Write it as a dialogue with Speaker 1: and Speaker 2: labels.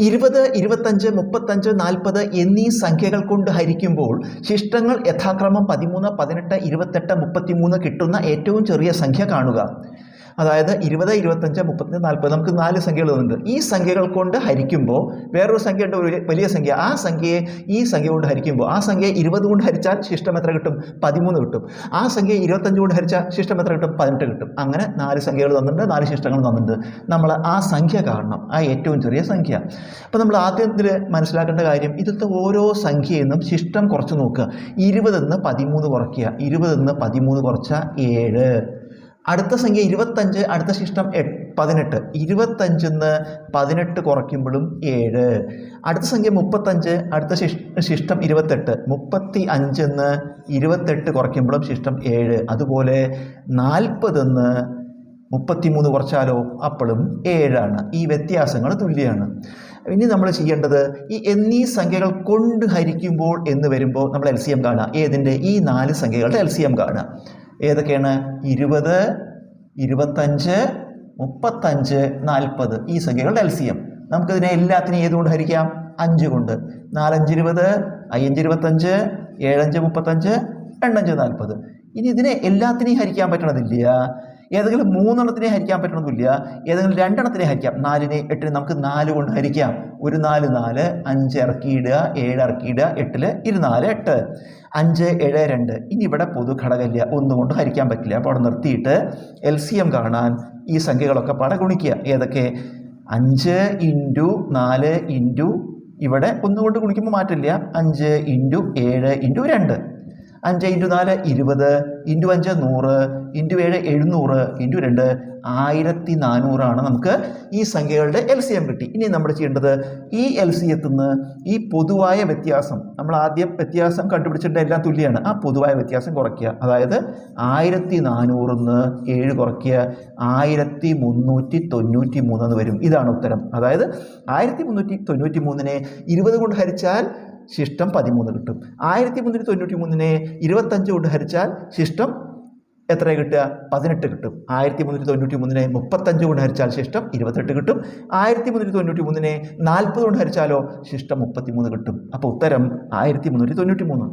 Speaker 1: 20, 25, 35, 40 എന്നീ സംഖ്യകൾ കൊണ്ട് ഹരിക്കുമ്പോൾ ശിഷ്ടങ്ങൾ യഥാക്രമം 13, 18, 28, 33 കിട്ടുന്ന ഏറ്റവും ചെറിയ സംഖ്യ കാണുക. അതായത് 20, 25, 35, 40 നമുക്ക് 4 സംഖ്യകൾ തന്നിട്ടുണ്ട്. ഈ സംഖ്യകൾ കൊണ്ട് ഹരിക്കുമ്പോൾ വേറൊരു സംഖ്യ ഉണ്ട്, ഒരു വലിയ സംഖ്യ. ആ സംഖ്യയെ ഈ സംഖ്യ കൊണ്ട് ഹരിക്കുമ്പോൾ ആ സംഖ്യ 20 കൊണ്ട് ഹരിച്ചാൽ ശിഷ്ടം എത്ര കിട്ടും? 13 കിട്ടും. ആ സംഖ്യ 25 കൊണ്ട് ഹരിച്ചാൽ ശിഷ്ടം എത്ര കിട്ടും? 18 കിട്ടും. അങ്ങനെ 4 സംഖ്യകൾ തന്നിട്ടുണ്ട്, 4 ശിഷ്ടങ്ങൾ തന്നിട്ടുണ്ട്. നമ്മൾ ആ സംഖ്യ കാണണം, ആ ഏറ്റവും ചെറിയ സംഖ്യ. അപ്പോൾ നമ്മൾ ആദ്യത്തിൽ മനസ്സിലാക്കേണ്ട കാര്യം, ഇതിലത്തെ ഓരോ സംഖ്യയിൽ നിന്നും ശിഷ്ടം കുറച്ച് നോക്കുക. 20 നിന്ന് 13 കുറയ്ക്കുക. 20 നിന്ന് 13 കുറച്ചാൽ 7. അടുത്ത സംഖ്യ 25, അടുത്ത ശിഷ്ടം 18. 25 നിന്ന് 18 കുറയ്ക്കുമ്പോഴും 7. അടുത്ത സംഖ്യ 35, അടുത്ത ശിഷ്ടം 28. 35 നിന്ന് 28 കുറയ്ക്കുമ്പോഴും ശിഷ്ടം 7. അതുപോലെ 40 നിന്ന് 33 കുറച്ചാലോ അപ്പോഴും 7 ഈ വ്യത്യാസങ്ങൾ തുല്യമാണ്. ഇനി നമ്മൾ ചെയ്യേണ്ടത് എന്നീ സംഖ്യകൾ കൊണ്ട് ഹരിക്കുമ്പോൾ എന്ന് വരുമ്പോൾ നമ്മൾ LCM കാണുക. ഏതിൻ്റെ? ഈ 4 സംഖ്യകളുടെ LCM കാണുക. ഏതൊക്കെയാണ്? 20, 25, 35, 40 ഈ സംഖ്യകളുടെ LCM. നമുക്കിതിനെ എല്ലാത്തിനെയും ഏതുകൊണ്ട് ഹരിക്കാം? 5 കൊണ്ട്. 4 5 20, 5 25, 7 5 35, 2 5 40. ഇനി ഇതിനെ എല്ലാത്തിനെയും ഹരിക്കാൻ പറ്റണതില്ല. ഏതെങ്കിലും 3 എണ്ണത്തിനെ ഹരിക്കാൻ പറ്റണമെന്നില്ല. ഏതെങ്കിലും 2 എണ്ണത്തിനെ ഹരിക്കാം. 4നെ 8നെ നമുക്ക് 4 കൊണ്ട് ഹരിക്കാം. ഒരു 4 4, 5 ഇറക്കിയിടുക, 7 ഇറക്കിയിടുക, 8 24 8. 5 7 2. ഇനി ഇവിടെ പൊതു ഘടകമില്ല, 1 കൊണ്ട് ഹരിക്കാൻ പറ്റില്ല. അപ്പോൾ അവിടെ നിർത്തിയിട്ട് LCM കാണാൻ ഈ സംഖ്യകളൊക്കെ പാടെ ഗുണിക്കുക. ഏതൊക്കെ? 5 × 4 × ഇവിടെ 1 കൊണ്ട് ഗുണിക്കുമ്പോൾ മാറ്റില്ല. 5 × 7 × 2. 5 × 4 20, × 5 100, × 7 700, × 2 1400 നമുക്ക് ഈ സംഖ്യകളുടെ LCM കിട്ടി. ഇനി നമ്മൾ ചെയ്യേണ്ടത് ഈ LCMത്തിൽ നിന്ന് ഈ പൊതുവായ വ്യത്യാസം, നമ്മൾ ആദ്യം വ്യത്യാസം കണ്ടുപിടിച്ചിട്ട് എല്ലാം തുല്യമാണ്, ആ പൊതുവായ വ്യത്യാസം കുറയ്ക്കുക. അതായത് 1400 നിന്ന് 7 കുറയ്ക്കുക, 1393 എന്ന് വരും. ഇതാണ് ഉത്തരം. അതായത് 1393നെ 20 കൊണ്ട് ഹരിച്ചാൽ ശിഷ്ടം 13 കിട്ടും. 1393നെ 25 കൊണ്ട് ഹരിച്ചാൽ ശിഷ്ടം എത്ര കിട്ടുക? 18 കിട്ടും. 1393നെ 35 കൊണ്ട് ഹരിച്ചാൽ ശിഷ്ടം 28 കിട്ടും. 1393നെ 40 കൊണ്ട് ഹരിച്ചാലോ ശിഷ്ടം 33 കിട്ടും. അപ്പോൾ ഉത്തരം 1393.